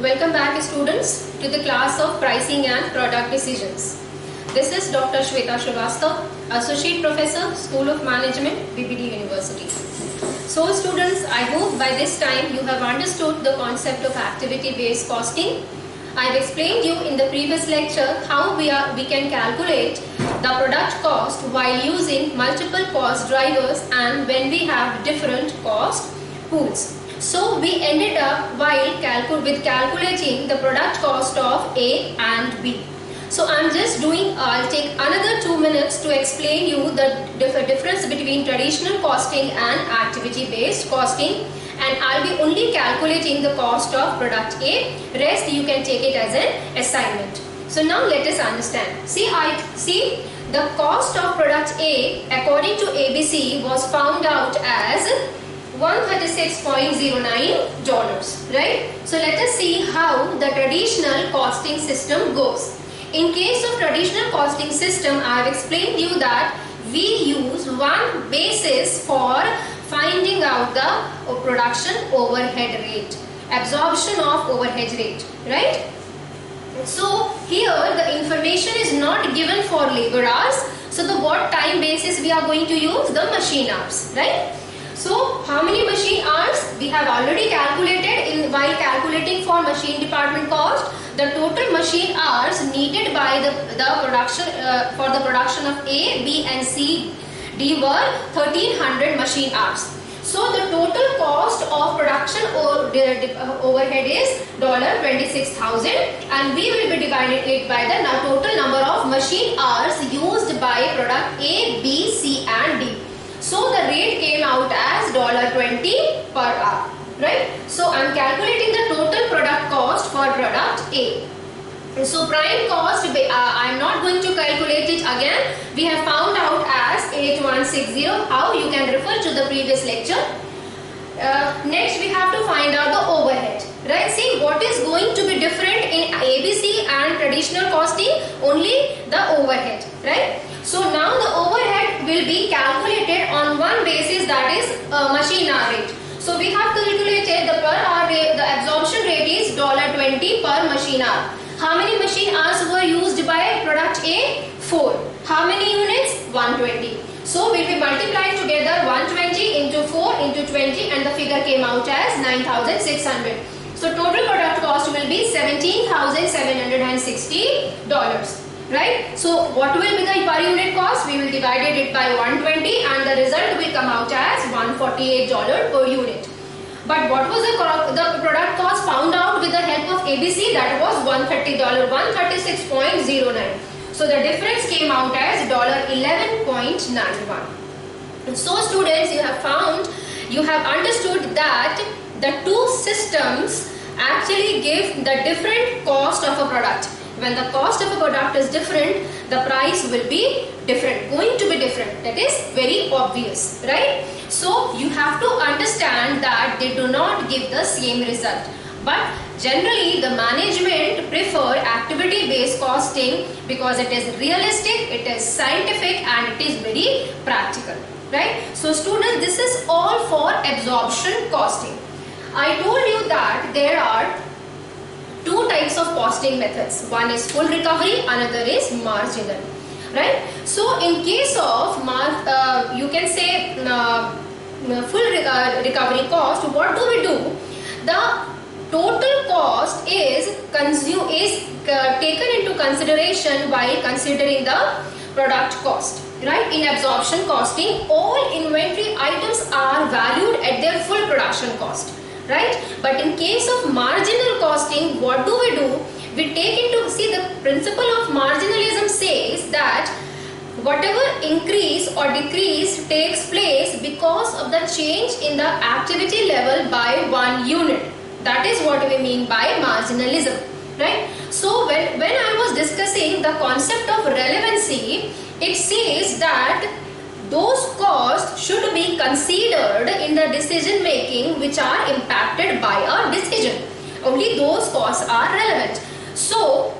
Welcome back students to the class of Pricing and Product Decisions. This is Dr. Shweta Srivastav, Associate Professor, School of Management, BBD University. So students, I hope by this time you have understood the concept of activity-based costing. I have explained you in the previous lecture how we can calculate the product cost while using multiple cost drivers and when we have different cost pools. So we ended up while calculating the product cost of A and B. So I'll take another 2 minutes to explain you the difference between traditional costing and activity-based costing, and I'll be only calculating the cost of product A. Rest you can take it as an assignment. So now let us understand. See the cost of product A according to ABC was found out as $136.09, right? So let us see how the traditional costing system goes. In case of traditional costing system, I have explained you that we use one basis for finding out the production overhead rate, absorption of overhead rate, right? So here the information is not given for labor hours. So the what time basis we are going to use? The machine hours, right? So how many machine hours we have already calculated while calculating for machine department cost? The total machine hours needed by the production for the production of A, B and C, D were 1300 machine hours. So the total cost of production overhead is $26,000, and we will be dividing it by the total number of machine hours used by product A, B, C and D. So the rate came out as $20 per hour, right? So I am calculating the total product cost for product A. So prime cost, I am not going to calculate it again. We have found out as 8160. How? You can refer to the previous lecture. Next we have to find out the overhead, right? See what is going to be different in ABC and traditional costing? Only the overhead, right? So now the overhead will be calculated on one basis, that is machine hour rate. So we have calculated the per hour rate, the absorption rate is $20 per machine hour. How many machine hours were used by product A? 4. How many units? 120. So we will be multiplying together 120 into 4 into 20 and the figure came out as 9,600. So total product cost will be $17,760. Right? So what will be the per unit cost? We will divide it by 120 and the result will come out as $148 per unit. But what was the product cost found out with the help of ABC? That was $130, 136.09. So the difference came out as $11.91. So students, you have understood that the two systems actually give the different cost of a product. When the cost of a product is different, the price will be different, going to be different. That is very obvious, right? So you have to understand that they do not give the same result. But generally the management prefer activity-based costing because it is realistic, it is scientific and it is very practical, right? So students, this is all for absorption costing. I told you that there are two types of costing methods. One is full recovery, another is marginal, right? So in case of you can say full recovery cost, what do we do? The total cost is taken into consideration while considering the product cost, right? In absorption costing, all inventory items are valued at their full production cost, right? But in case of marginal costing, what do? We take into, see, the principle of marginalism says that whatever increase or decrease takes place because of the change in the activity level by 1 unit. That is what we mean by marginalism, right? So when I was discussing the concept of relevancy, it says that those costs should be considered in the decision making which are impacted by a decision. Only those costs are relevant. So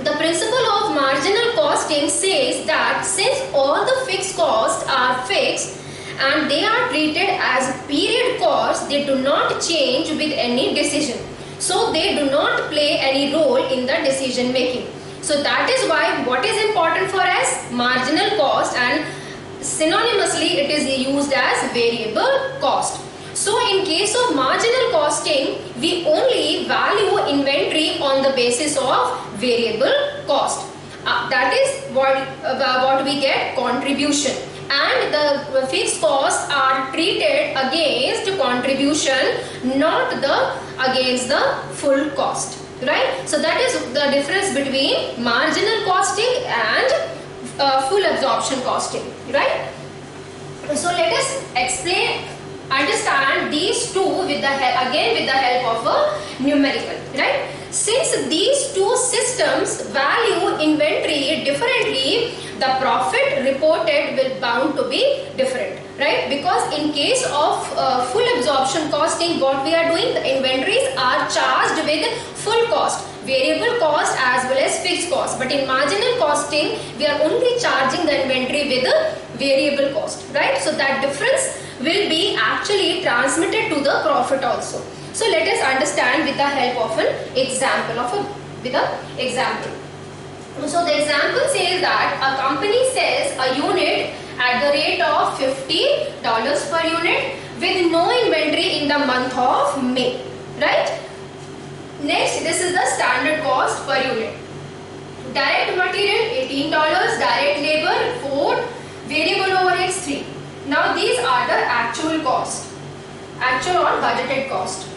the principle of marginal costing says that since all the fixed costs are fixed and they are treated as period costs, they do not change with any decision. So they do not play any role in the decision making. So that is why what is important for us? Marginal cost, and synonymously it is used as variable cost. So in case of marginal costing, we only value inventory on the basis of variable cost. That is what we get contribution, and the fixed costs are treated against contribution, not against the full cost, right? So that is the difference between marginal costing and full absorption costing, right? So let us understand these two with the help of a numerical, right? Since these two systems value inventory differently, the profit reported will bound to be different, right? Because in case of full absorption costing, what we are doing, the inventories are charged with full cost, variable cost as well as fixed cost. But in marginal costing, we are only charging the inventory with a variable cost, right? So that difference will be actually transmitted to the profit also. So let us understand with the help of an example So the example says that a company sells a unit at the rate of $50 per unit with no inventory in the month of May, right? Next, this is the standard cost per unit. Direct material $18, direct labor 4, variable overheads 3. Now these are the actual cost, actual or budgeted cost.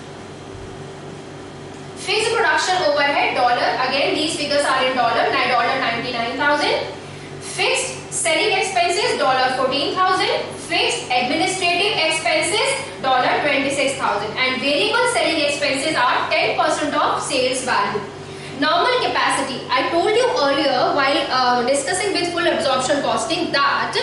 Fixed production overhead dollar, again these figures are in dollar, $99,000. Fixed selling expenses $14,000. Fixed administrative expenses $26,000, and variable selling expenses are 10% of sales value. Normal capacity, I told you earlier while discussing with full absorption costing that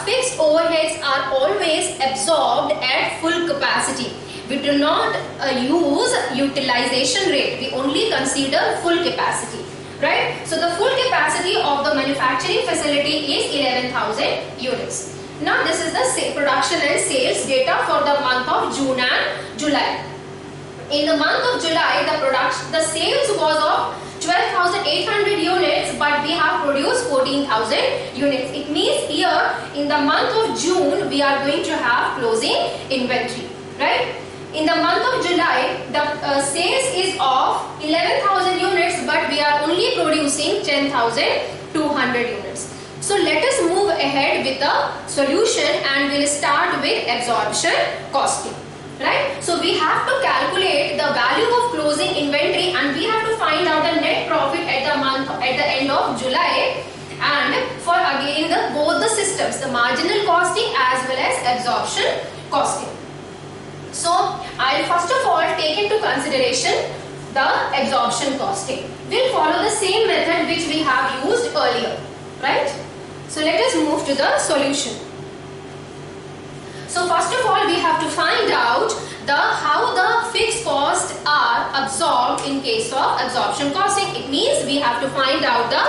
fixed overheads are always absorbed at full capacity. We do not use utilization rate, we only consider full capacity, right? So the full capacity of the manufacturing facility is 11,000 units. Now this is the production and sales data for the month of June and July. In the month of July, the sales was of 12,800 units, but we have produced 14,000 units. It means here in the month of June we are going to have closing inventory, right? In the month of July, the sales is of 11,000 units, but we are only producing 10,200 units. So let us move ahead with the solution, and we'll start with absorption costing. Right? So we have to calculate the value of closing inventory, and we have to find out the net profit at the end of July, and for again both the systems, the marginal costing as well as absorption costing. So I'll first of all take into consideration the absorption costing. We'll follow the same method which we have used earlier, right? So let us move to the solution. So first of all, we have to find out how the fixed costs are absorbed in case of absorption costing. It means we have to find out the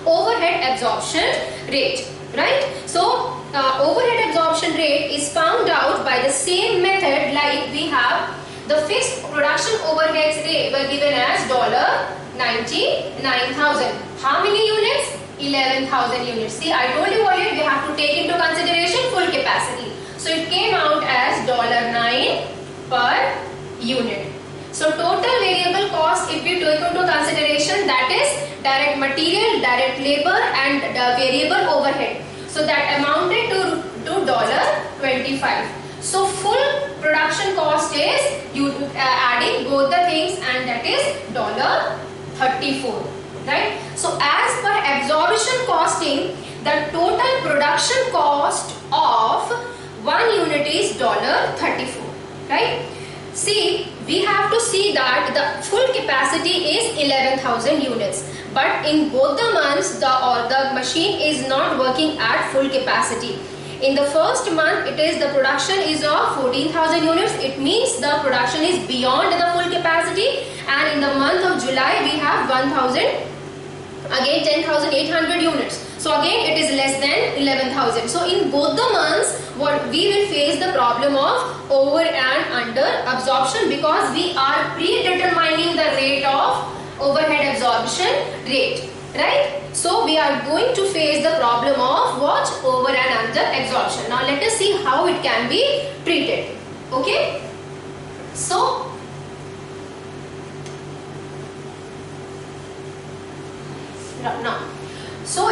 overhead absorption rate, right? So overhead absorption rate is found out by the same method, like we have the fixed production overheads rate were given as $99,000. How many units? 11,000 units. See, I told you earlier we have to take into consideration full capacity. So it came out as $9 per unit. So total variable cost, if we take into consideration, that is direct material, direct labor and the variable overhead. So that amounted to $25. So full production cost is adding both the things, and that is $34. Right? So as per absorption costing, the total production cost of 1 unit is $34, right? See, we have to see that the full capacity is 11,000 units, but in both the months the machine is not working at full capacity. In the first month, the production is of 14,000 units. It means the production is beyond the full capacity, and in the month of July we have 1,000 Again 10,800 units. So again it is less than 11,000. So in both the months, what we will face the problem of over and under absorption, because we are predetermining the rate of overhead absorption rate, right? So we are going to face the problem of what? Over and under absorption. Now let us see how it can be treated. Okay? So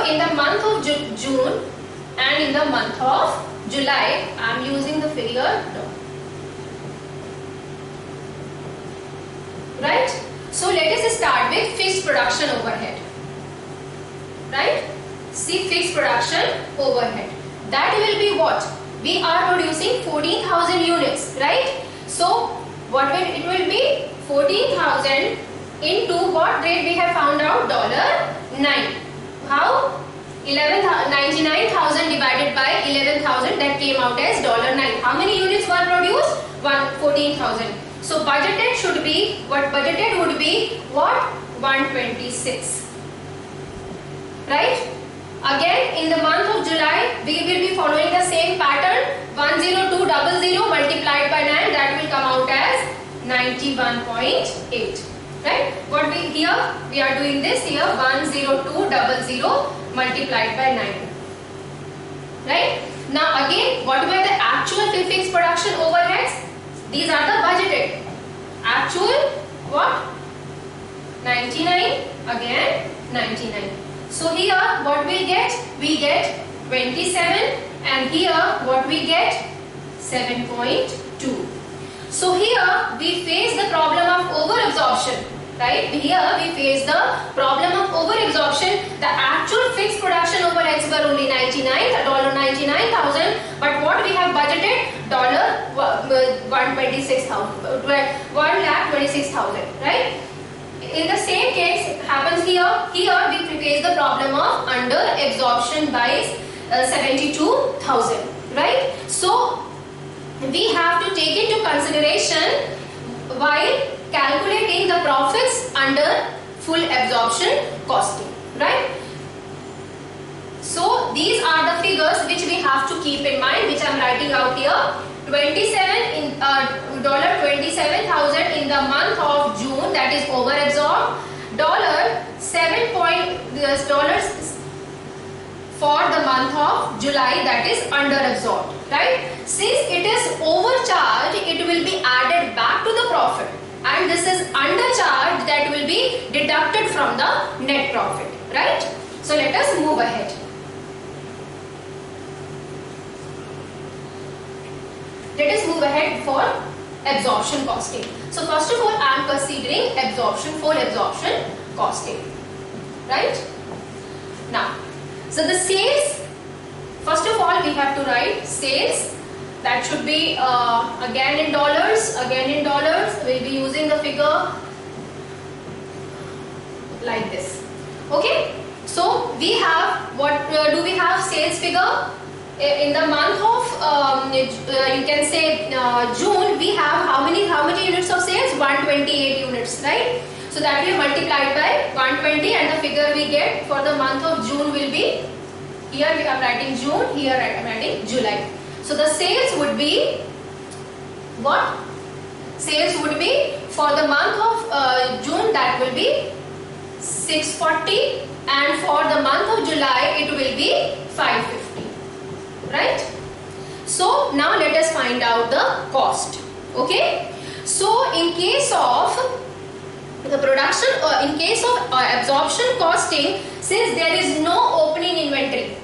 in the month of June and in the month of July, I am using the figure, right? So let us start with fixed production overhead, right? See, fixed production overhead. That will be what? We are producing 14,000 units, right? So what will it will be? 14,000 into what rate we have found out? $9. How? 99,000 divided by 11,000, that came out as $9. How many units were produced? 14,000. So budgeted should be, what budgeted would be what? 126. Right? Again in the month of July, we will be following the same pattern. 10200 multiplied by 9, that will come out as 91.8. Right? What we are doing this here, 10200 multiplied by 9. Right? Now again, what were the actual fixed production overheads? These are the budgeted. Actual what? 99, again 99. So here what we get? We get 27, and here what we get? 7.2. So here we face the problem of overabsorption, right? Here we face the problem of overabsorption. The actual fixed production overheads were only $99,000, but what we have budgeted? $126,000, right? In the same case happens here. Here we face the problem of under absorption by 72,000, right? So we have to take into consideration while calculating the profits under full absorption costing, right? So these are the figures which we have to keep in mind, which I am writing out here. $27,000 in the month of June, that is overabsorbed. $7 for the month of July, that is underabsorbed, right? Since it is overcharged, it will be added back to the profit, and this is undercharged, that will be deducted from the net profit, right? So let us move ahead. Let us move ahead for absorption costing. So first of all, I am considering full absorption costing, right? Now, so the sales, first of all we have to write sales, that should be again in dollars, we'll be using the figure like this. Okay, so we have, what do we have? Sales figure. In the month of you can say June, we have how many units of sales? 128 units, right? So that will multiplied by 120, and the figure we get for the month of June will be, here we are writing June, here I am writing July. So the sales would be what? Sales would be for the month of June, that will be 640, and for the month of July it will be 550, right? So now let us find out the cost. Okay, so in case of the production, in case of absorption costing, since there is no opening inventory,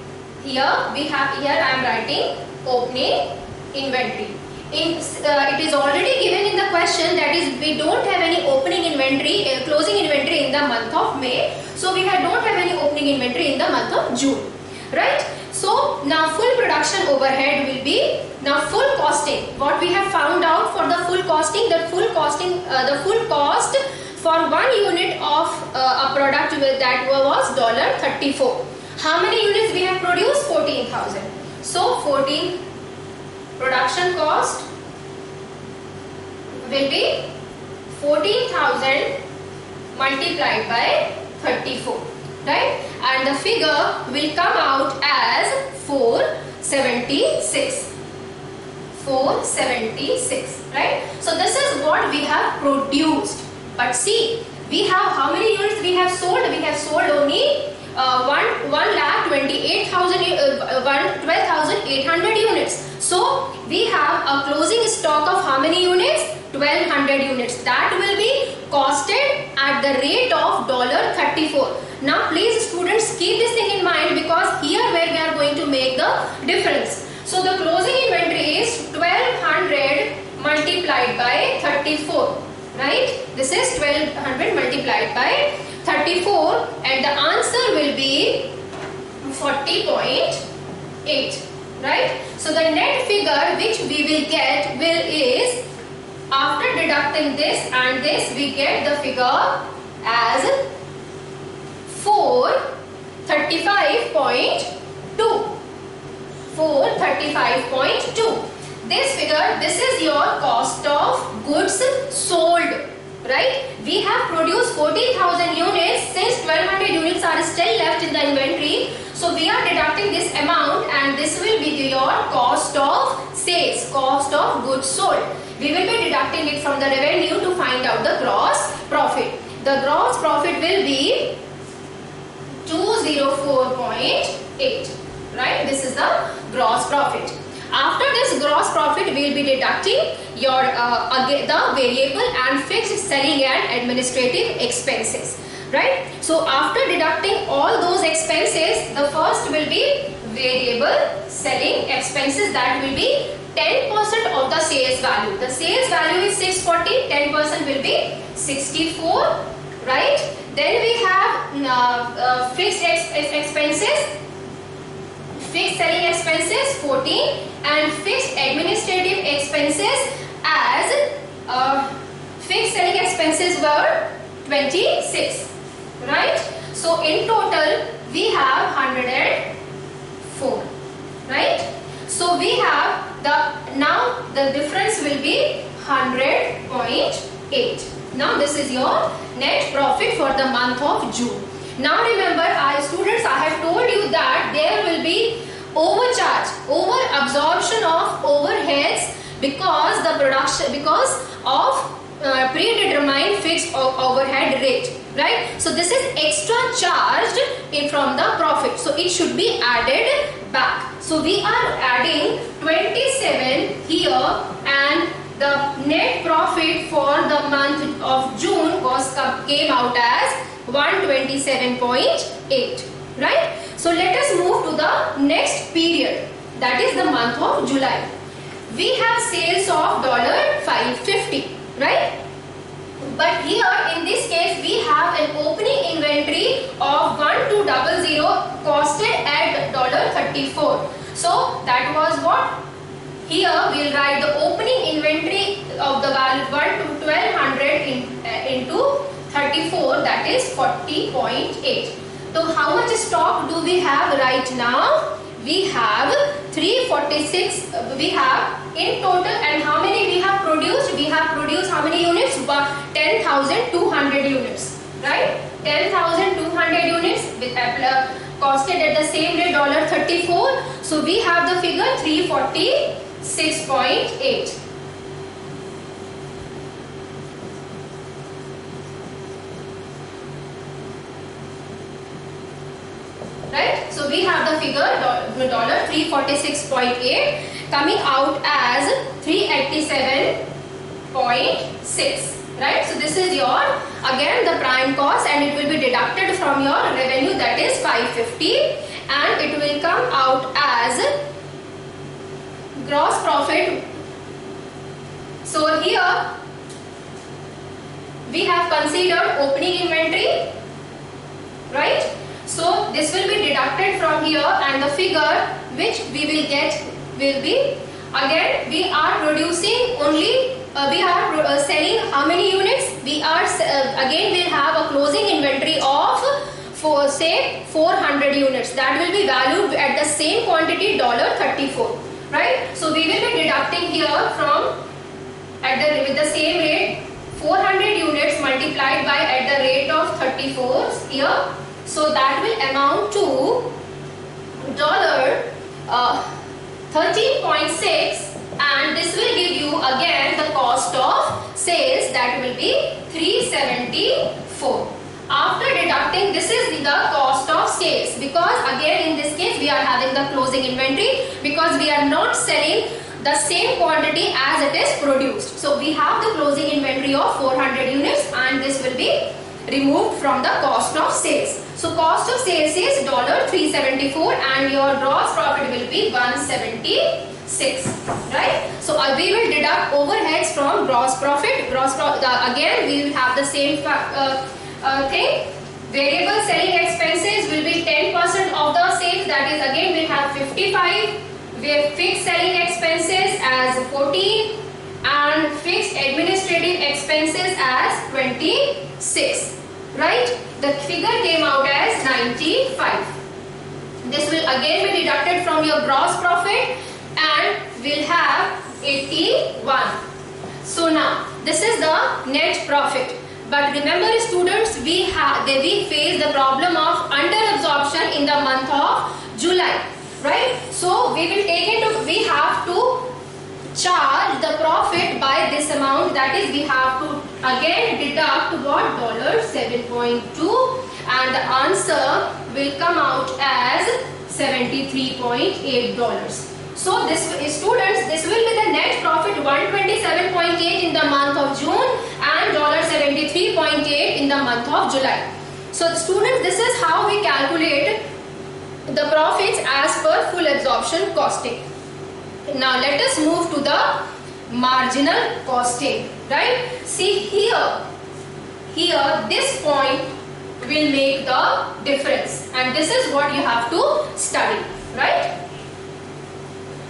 here we have, here I am writing opening inventory. It is already given in the question, that is we don't have any opening inventory, closing inventory in the month of May. So we don't have any opening inventory in the month of June, right? So now full production overhead will be, now full costing, what we have found out for the full costing, the full cost for 1 unit of a product that was $34. How many units we have produced? 14,000. So 14 production cost will be 14,000 multiplied by 34, right? And the figure will come out as 476. 476, right? So this is what we have produced. But see, we have how many units we have sold? We have sold only 12,800 units. So we have a closing stock of how many units? 1200 units. That will be costed at the rate of $34. Now please students, keep this thing in mind, because here where we are going to make the difference. So the closing inventory is 1200 multiplied by 34, right? This is 1200 multiplied by 34, and the answer will be 40.8, right? So the net figure which we will get is, after deducting this and this, we get the figure as 435.2. 435.2. This figure, this is your cost of goods sold, right? We have produced 14,000 units. Since 1200 units are still left in the inventory, so we are deducting this amount, and this will be your cost of sales, cost of goods sold. We will be deducting it from the revenue to find out the gross profit. The gross profit will be 204.8, right? This is the gross profit. After this gross profit, we will be deducting your the variable and fixed selling and administrative expenses, right? So after deducting all those expenses, the first will be variable selling expenses. That will be 10% of the sales value. The sales value is 640, 10% will be 64, right? Then we have fixed expenses, fixed selling expenses 14, and fixed administrative expenses as fixed selling expenses were 26, right? So in total we have 104, right? So we have now the difference will be 100.8. Now this is your net profit for the month of June. Now remember, students, I have told you that there will be overcharge, over absorption of overheads because of predetermined fixed overhead rate, right? So this is extra charged from the profit, so it should be added back. So we are adding 27 here, and the net profit for the month of June came out as 127.8, right? So let us move to the next period, that is the month of July. We have sales of $550, right? But here in this case we have an opening inventory of 1200 costed at $34. So that was what? Here we will write the opening inventory of the value 1200 into 34, that is 40.8. So how much stock do we have right now? We have 346. We have in total, and how many we have produced? We have produced how many units? 10,200 units, right? 10,200 units with costed at the same rate $34. So we have the figure 346.8. Right? So we have the figure $346.8 coming out as 387.6. Right? So this is your again the prime cost, and it will be deducted from your revenue, that is 550, and it will come out as gross profit. So here we have considered opening inventory, right? So this will be deducted from here, and the figure which we will get will be, again we are producing only we are selling how many units? We are again we will have a closing inventory of say 400 units. That will be valued at the same quantity $34, right? So we will be deducting here from with the same rate 400 units multiplied by at the rate of 34 here. So that will amount to $13.6, and this will give you again the cost of sales, that will be $374. After deducting, this is the cost of sales, because again in this case we are having the closing inventory, because we are not selling the same quantity as it is produced. So we have the closing inventory of 400 units, and this will be removed from the cost of sales. So cost of sales is $374, and your gross profit will be $176, right? So we will deduct overheads from gross profit. Again we will have the same thing. Variable selling expenses will be 10% of the sales, that is again we have 55. We have fixed selling expenses as 14 and fixed administrative expenses as 26, right? The figure came out as 95. This will again be deducted from your gross profit and will have 81. So now this is the net profit. But remember students, we face the problem of under absorption in the month of July, right? So we have to charge the profit by this amount, that is we have to again deduct what, $7.2, and the answer will come out as $73.8. So this students, this will be the net profit, 127.8 in the month of June and $73.8 in the month of July. So students, this is how we calculate the profits as per full absorption costing. Now let us move to the marginal costing, right? See here this point will make the difference, and this is what you have to study, right?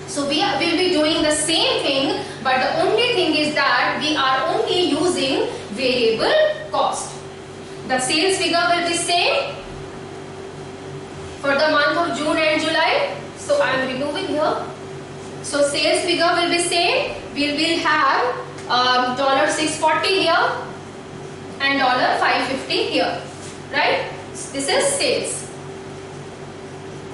So we will be doing the same thing, but the only thing is that we are only using variable cost. The sales figure will be same for the month of June and July. So I am removing here. So sales figure will be same. We will have $640 here and $550 here, right? This is sales,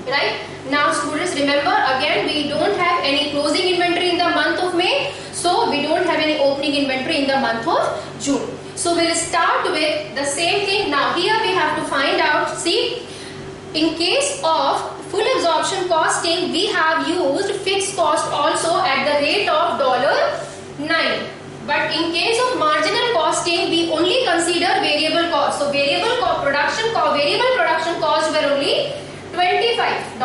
right? Now students, remember again we don't have any closing inventory in the month of May, so we don't have any opening inventory in the month of June. So we'll start with the same thing. Now here we have to find out, see, in case of full absorption costing, we have used fixed cost also at the rate of $9. But in case of marginal costing, we only consider variable cost. So variable production cost were only $25,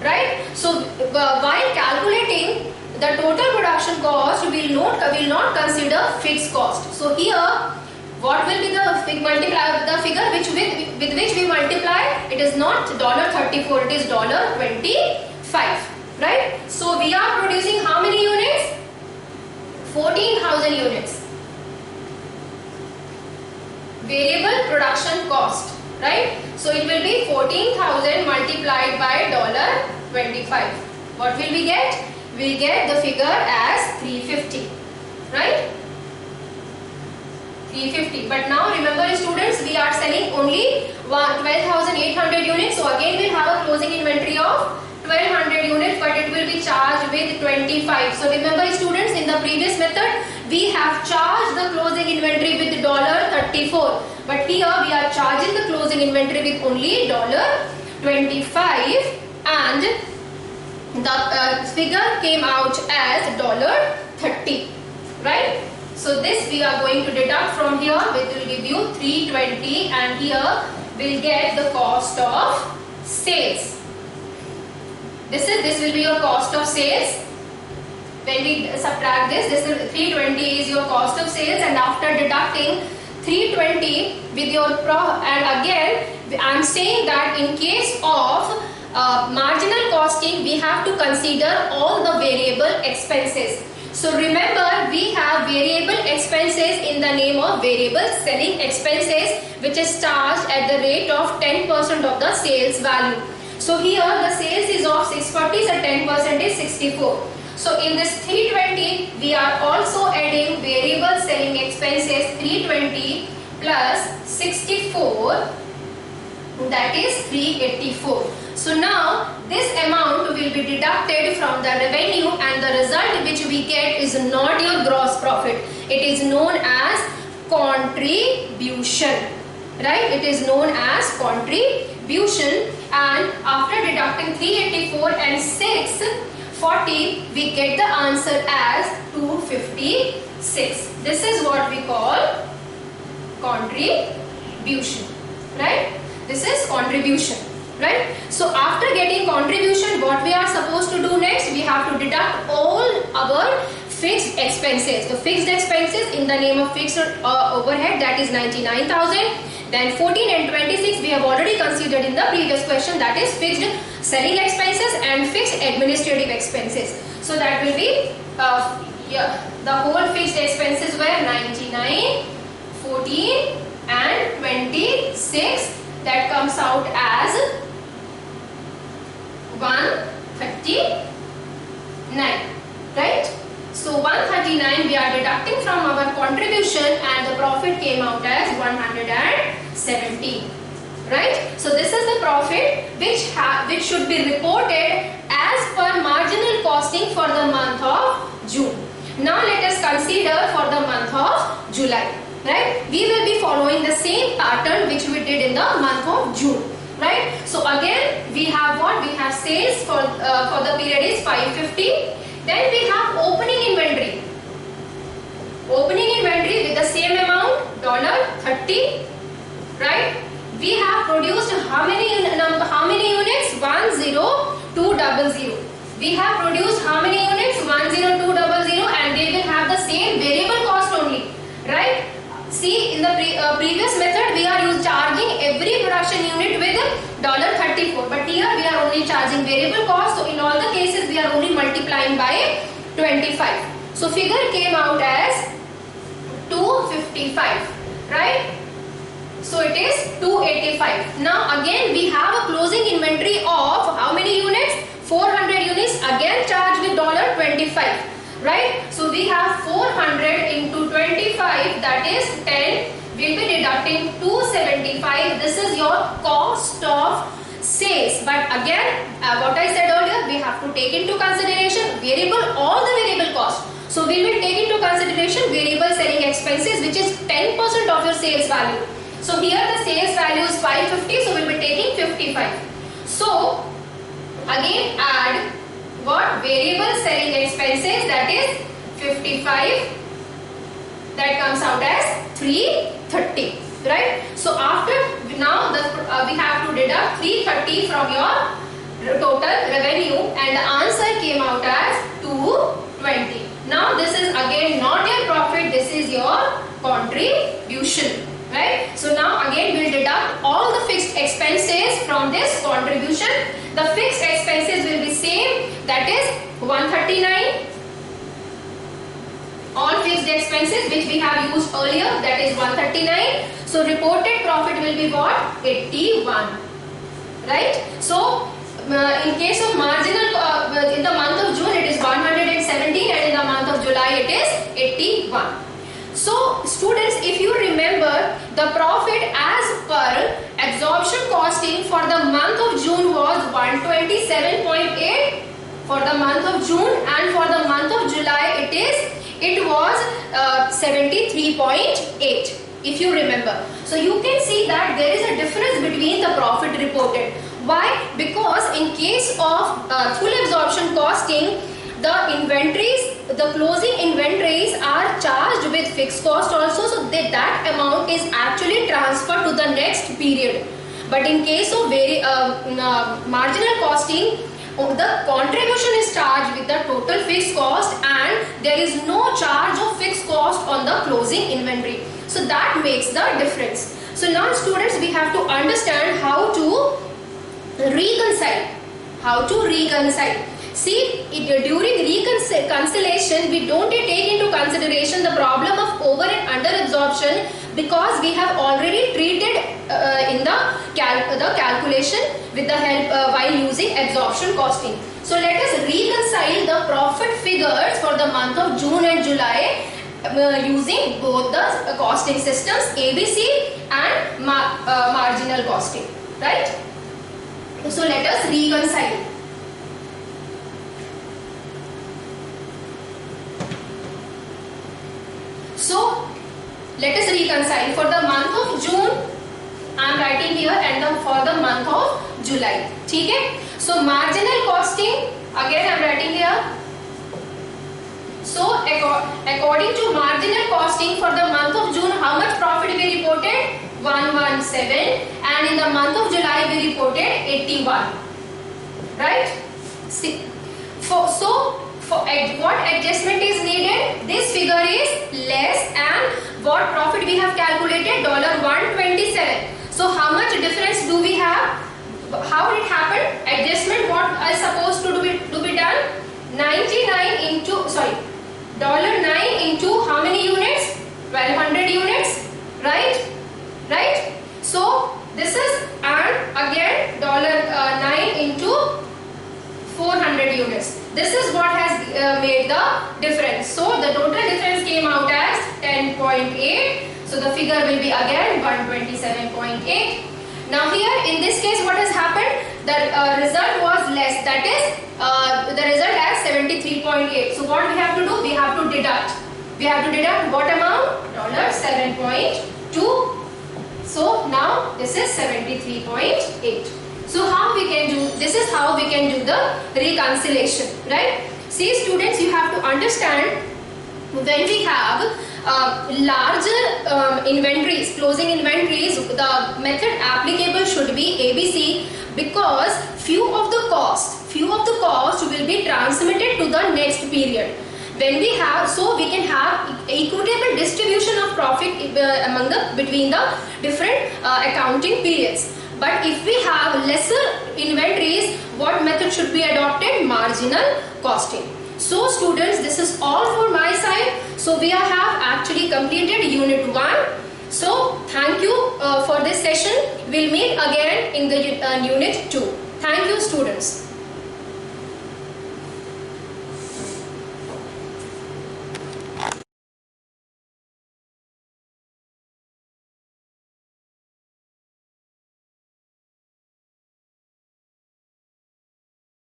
right? So while calculating the total production cost, we will not consider fixed cost. So here, what will be the figure with which we multiply? It is not $34, it is $25, right? So we are producing how many units? 14,000 units. Variable production cost, right? So it will be 14,000 multiplied by $25. What will we get? We will get the figure as 350, right? 350. But now remember students, we are selling only 12,800 units. So again we will have a closing inventory of 1200 units, but it will be charged with 25. So remember students, in the previous method we have charged the closing inventory with $34, but here we are charging the closing inventory with only $25, and the figure came out as $30, right? So this we are going to deduct from here, which will give you 320, and here we'll get the cost of sales. This will be your cost of sales. When we subtract this is 320 is your cost of sales, and after deducting 320 with your and again I am saying that in case of marginal costing, we have to consider all the variable expenses. So remember, we have variable expenses in the name of variable selling expenses, which is charged at the rate of 10% of the sales value. So here the sales is of 640, so 10% is 64. So in this 320, we are also adding variable selling expenses 320 plus 64 that is 384. So now this amount will be deducted from the revenue, and the result which we get is not your gross profit. It is known as contribution, right? It is known as contribution, and after deducting 384 and 640, we get the answer as 256. This is what we call contribution, right? This is contribution, right? So after getting contribution, what we are supposed to do next? We have to deduct all our fixed expenses. The fixed expenses in the name of fixed overhead, that is 99,000. Then 14 and 26 we have already considered in the previous question, that is fixed selling expenses and fixed administrative expenses. So that will be the whole fixed expenses were 99, 14 and 26. That comes out as 139, right? So 139 we are deducting from our contribution, and the profit came out as 117, right? So this is the profit which should be reported as per marginal costing for the month of June. Now let us consider for the month of July. Right? We will be following the same pattern which we did in the month of June, right? So again we have what? We have sales for the period is 550. Then we have opening inventory. Opening inventory with the same amount, $30, right? We have produced how many units? 10200. We have produced how many units? 10200, and they will have the same variable cost only, right? See, in the previous method we are charging every production unit with $34, but here we are only charging variable cost. So in all the cases we are only multiplying by 25. So figure came out as 255, right? So it is 285. Now again we have a closing inventory of how many units? 400 units, again charged with $25. Right? So we have 400 into 25, that is 10. We will be deducting 275. This is your cost of sales. But again, what I said earlier, we have to take into consideration all the variable cost. So we will take into consideration variable selling expenses, which is 10% of your sales value. So here the sales value is 550, so we will be taking 55. So again add what? Variable selling expenses, that is 55, that comes out as 330, right? So after now we have to deduct 330 from your total revenue, and the answer came out as 220. Now this is again not your profit, this is your contribution, right? So now again we will deduct all the fixed expenses from this contribution. The fixed expenses will be same, that is 139. All fixed expenses which we have used earlier, that is 139. So reported profit will be what? 81, right? So in case of marginal, in the month of June it is 117, and in the month of July it is 81. So students, if you remember, the profit as per absorption costing for the month of June was 127.8 for the month of June, and for the month of July it was 73.8, if you remember. So you can see that there is a difference between the profit reported. Why? Because in case of full absorption costing, the inventories, the closing inventories are charged with fixed cost also, so that amount is actually transferred to the next period. But in case of marginal costing, the contribution is charged with the total fixed cost, and there is no charge of fixed cost on the closing inventory. So that makes the difference. So now students, we have to understand how to reconcile. See, during reconciliation, we don't take into consideration the problem of over and under absorption, because we have already treated in the calculation with the help while using absorption costing. So let us reconcile the profit figures for the month of June and July using both the costing systems, ABC and marginal costing. right? So let us reconcile. So let us reconcile. For the month of June, I am writing here, and for the month of July. ठीक है? So marginal costing, again I am writing here. So according to marginal costing for the month of June, how much profit we reported? 117, and in the month of July we reported 81. Right? See, what adjustment is needed? This figure is less, and what profit we have calculated? $127. So how much difference do we have? How it happened? Adjustment, what is supposed to be done? 99 into, sorry, $9 into how many units? 1200 units, right? Right? So this is, and again $9 into 400 units. This is what has made the difference. So the total difference came out as 10.8. So the figure will be again 127.8. Now here in this case, what has happened? The result was less. That is, the result as 73.8. So what we have to do? We have to deduct. We have to deduct what amount? $7.2. So now this is 73.8. So how we can do? This is how we can do the reconciliation, right? See, students, you have to understand, when we have larger inventories, closing inventories, the method applicable should be ABC, because few of the cost will be transmitted to the next period. When we have, so we can have equitable distribution of profit between the different accounting periods. But if we have lesser inventories, what method should be adopted? Marginal costing. So students, this is all for my side. So we have actually completed unit 1. So thank you for this session. We'll meet again in the unit 2. Thank you, students.